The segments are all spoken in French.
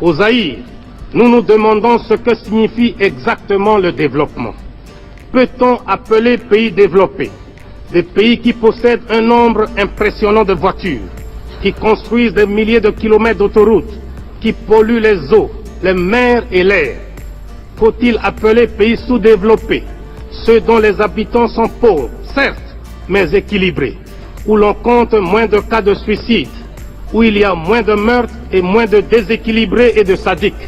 Au Zaïre, nous nous demandons ce que signifie exactement le développement. Peut-on appeler pays développés des pays qui possèdent un nombre impressionnant de voitures, qui construisent des milliers de kilomètres d'autoroutes, qui polluent les eaux, les mers et l'air? Faut-il appeler pays sous-développés ceux dont les habitants sont pauvres, certes, mais équilibrés, où l'on compte moins de cas de suicide, où il y a moins de meurtres et moins de déséquilibrés et de sadiques?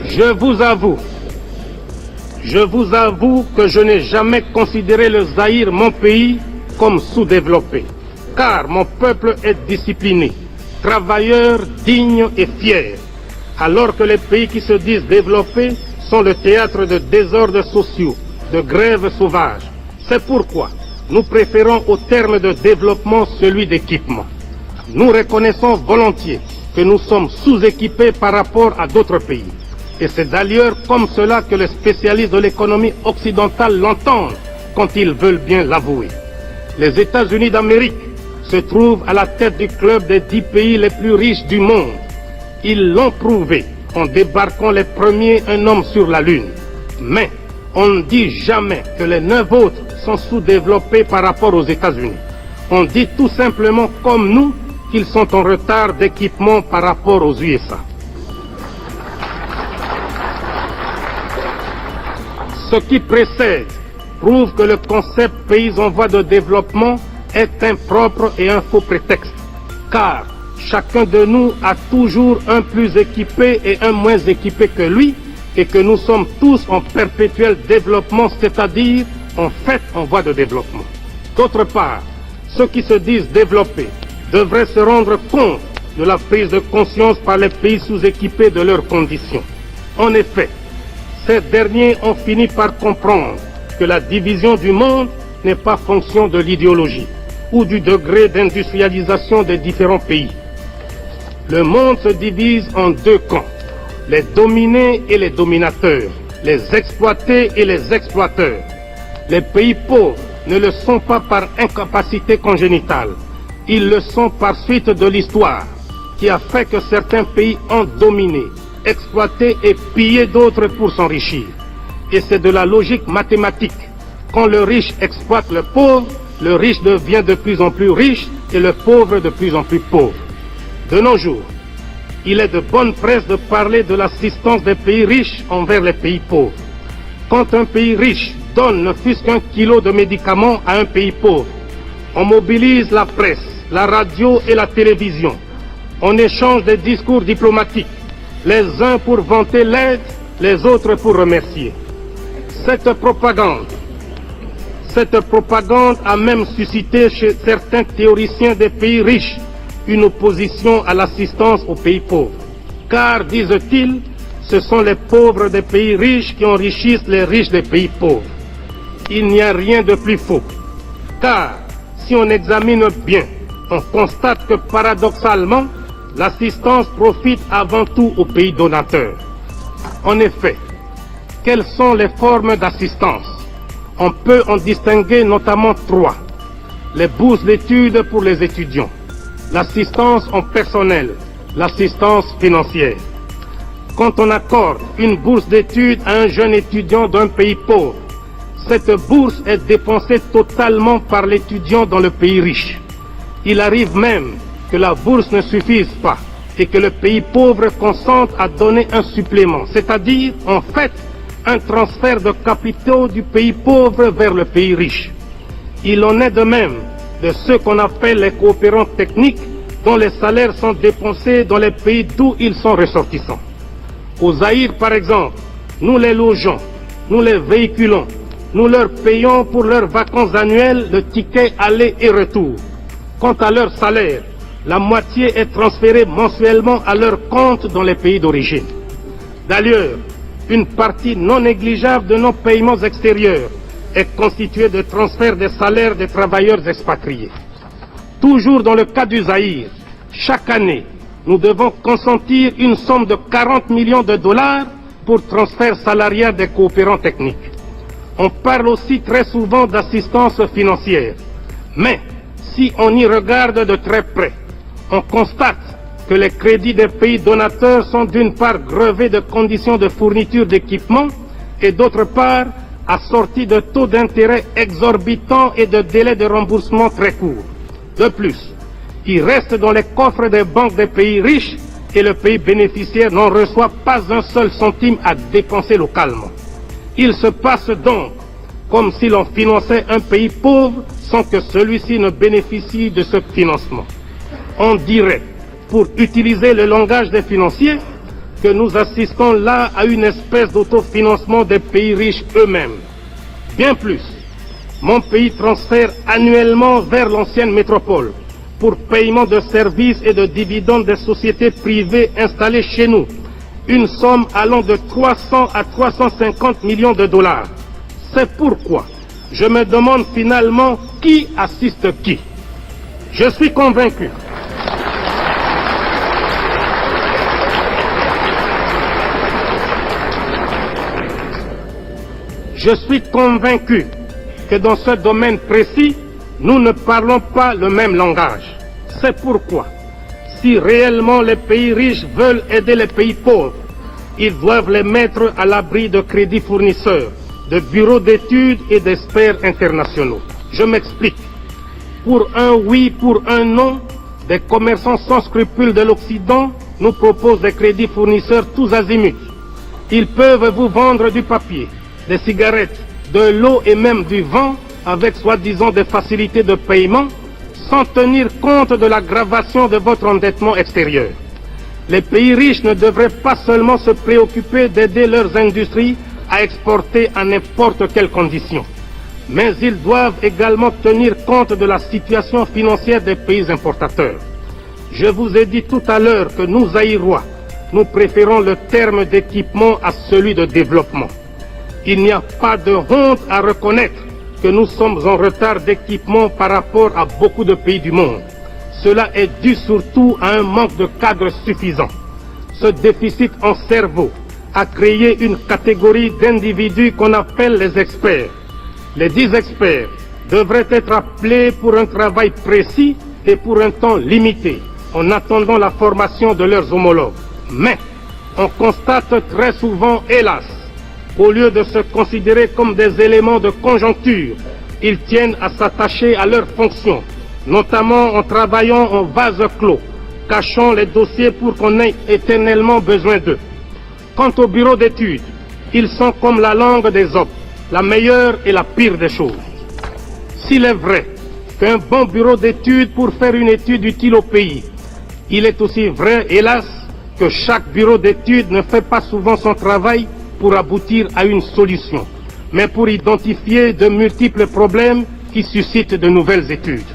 Je vous avoue que je n'ai jamais considéré le Zaïre, mon pays, comme sous-développé, car mon peuple est discipliné, travailleur, digne et fier, alors que les pays qui se disent développés sont le théâtre de désordres sociaux, de grèves sauvages. C'est pourquoi nous préférons au terme de développement celui d'équipement. Nous reconnaissons volontiers que nous sommes sous-équipés par rapport à d'autres pays. Et c'est d'ailleurs comme cela que les spécialistes de l'économie occidentale l'entendent quand ils veulent bien l'avouer. Les États-Unis d'Amérique se trouvent à la tête du club des 10 pays les plus riches du monde. Ils l'ont prouvé en débarquant les premiers un homme sur la Lune. Mais on ne dit jamais que les 9 autres sont sous-développés par rapport aux États-Unis. On dit tout simplement comme nous qu'ils sont en retard d'équipement par rapport aux USA. Ce qui précède prouve que le concept pays en voie de développement est impropre et un faux prétexte, car chacun de nous a toujours un plus équipé et un moins équipé que lui, et que nous sommes tous en perpétuel développement, c'est-à-dire en fait en voie de développement. D'autre part, ceux qui se disent développés devraient se rendre compte de la prise de conscience par les pays sous-équipés de leurs conditions. En effet, ces derniers ont fini par comprendre que la division du monde n'est pas fonction de l'idéologie ou du degré d'industrialisation des différents pays. Le monde se divise en 2 camps, les dominés et les dominateurs, les exploités et les exploiteurs. Les pays pauvres ne le sont pas par incapacité congénitale, ils le sont par suite de l'histoire qui a fait que certains pays ont dominé, exploiter et piller d'autres pour s'enrichir. Et c'est de la logique mathématique. Quand le riche exploite le pauvre, le riche devient de plus en plus riche et le pauvre de plus en plus pauvre. De nos jours, il est de bonne presse de parler de l'assistance des pays riches envers les pays pauvres. Quand un pays riche donne ne fût-ce qu'un kilo de médicaments à un pays pauvre, on mobilise la presse, la radio et la télévision. On échange des discours diplomatiques, les uns pour vanter l'aide, les autres pour remercier. Cette propagande a même suscité chez certains théoriciens des pays riches une opposition à l'assistance aux pays pauvres. Car, disent-ils, ce sont les pauvres des pays riches qui enrichissent les riches des pays pauvres. Il n'y a rien de plus faux. Car, si on examine bien, on constate que paradoxalement, l'assistance profite avant tout aux pays donateurs. En effet, quelles sont les formes d'assistance? On peut en distinguer notamment 3. Les bourses d'études pour les étudiants, l'assistance en personnel, l'assistance financière. Quand on accorde une bourse d'études à un jeune étudiant d'un pays pauvre, cette bourse est dépensée totalement par l'étudiant dans le pays riche. Il arrive même que la bourse ne suffise pas et que le pays pauvre consente à donner un supplément, c'est-à-dire, en fait, un transfert de capitaux du pays pauvre vers le pays riche. Il en est de même de ceux qu'on appelle les coopérants techniques, dont les salaires sont dépensés dans les pays d'où ils sont ressortissants. Au Zaïre, par exemple, nous les logeons, nous les véhiculons, nous leur payons pour leurs vacances annuelles le ticket aller et retour. Quant à leur salaire, la moitié est transférée mensuellement à leur compte dans les pays d'origine. D'ailleurs, une partie non négligeable de nos paiements extérieurs est constituée de transferts des salaires des travailleurs expatriés. Toujours dans le cas du Zaïre, chaque année, nous devons consentir une somme de 40 millions de dollars pour transfert salarial des coopérants techniques. On parle aussi très souvent d'assistance financière. Mais si on y regarde de très près, on constate que les crédits des pays donateurs sont d'une part grevés de conditions de fourniture d'équipements et d'autre part assortis de taux d'intérêt exorbitants et de délais de remboursement très courts. De plus, ils restent dans les coffres des banques des pays riches et le pays bénéficiaire n'en reçoit pas un seul centime à dépenser localement. Il se passe donc comme si l'on finançait un pays pauvre sans que celui-ci ne bénéficie de ce financement. On dirait, pour utiliser le langage des financiers, que nous assistons là à une espèce d'autofinancement des pays riches eux-mêmes. Bien plus, mon pays transfère annuellement vers l'ancienne métropole, pour paiement de services et de dividendes des sociétés privées installées chez nous, une somme allant de 300 à 350 millions de dollars. C'est pourquoi je me demande finalement qui assiste qui. Je suis convaincu que dans ce domaine précis, nous ne parlons pas le même langage. C'est pourquoi, si réellement les pays riches veulent aider les pays pauvres, ils doivent les mettre à l'abri de crédits fournisseurs, de bureaux d'études et d'experts internationaux. Je m'explique. Pour un oui, pour un non, des commerçants sans scrupules de l'Occident nous proposent des crédits fournisseurs tous azimuts. Ils peuvent vous vendre du papier, des cigarettes, de l'eau et même du vent avec soi-disant des facilités de paiement sans tenir compte de l'aggravation de votre endettement extérieur. Les pays riches ne devraient pas seulement se préoccuper d'aider leurs industries à exporter à n'importe quelles conditions, mais ils doivent également tenir compte de la situation financière des pays importateurs. Je vous ai dit tout à l'heure que nous, Zaïrois, nous préférons le terme d'équipement à celui de développement. Il n'y a pas de honte à reconnaître que nous sommes en retard d'équipement par rapport à beaucoup de pays du monde. Cela est dû surtout à un manque de cadre suffisant. Ce déficit en cerveau a créé une catégorie d'individus qu'on appelle les experts. Les 10 experts devraient être appelés pour un travail précis et pour un temps limité, en attendant la formation de leurs homologues. Mais on constate très souvent, hélas, au lieu de se considérer comme des éléments de conjoncture, ils tiennent à s'attacher à leurs fonctions, notamment en travaillant en vase clos, cachant les dossiers pour qu'on ait éternellement besoin d'eux. Quant au bureau d'études, ils sont comme la langue des hommes, la meilleure et la pire des choses. S'il est vrai qu'un bon bureau d'études pour faire une étude utile au pays, il est aussi vrai, hélas, que chaque bureau d'études ne fait pas souvent son travail pour aboutir à une solution, mais pour identifier de multiples problèmes qui suscitent de nouvelles études.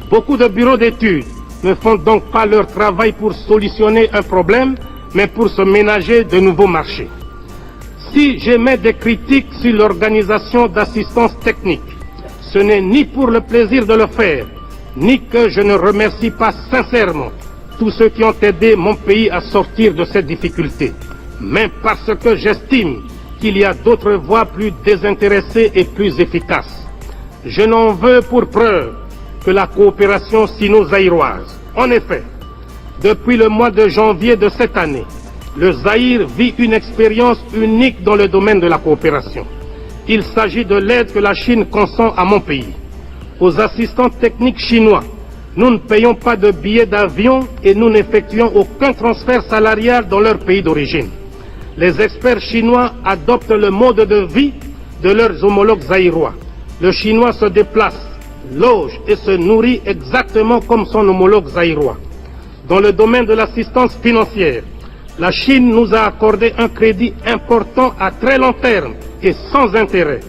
Beaucoup de bureaux d'études ne font donc pas leur travail pour solutionner un problème, mais pour se ménager de nouveaux marchés. Si j'émets des critiques sur l'organisation d'assistance technique, ce n'est ni pour le plaisir de le faire, ni que je ne remercie pas sincèrement tous ceux qui ont aidé mon pays à sortir de cette difficulté, mais parce que j'estime qu'il y a d'autres voies plus désintéressées et plus efficaces. Je n'en veux pour preuve que la coopération sino-zaïroise. En effet, depuis le mois de janvier de cette année, le Zaïre vit une expérience unique dans le domaine de la coopération. Il s'agit de l'aide que la Chine consent à mon pays. Aux assistants techniques chinois, nous ne payons pas de billets d'avion et nous n'effectuons aucun transfert salarial dans leur pays d'origine. Les experts chinois adoptent le mode de vie de leurs homologues zaïrois. Le chinois se déplace, loge et se nourrit exactement comme son homologue zaïrois. Dans le domaine de l'assistance financière, la Chine nous a accordé un crédit important à très long terme et sans intérêt.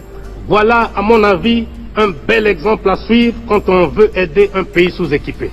Voilà, à mon avis, un bel exemple à suivre quand on veut aider un pays sous-équipé.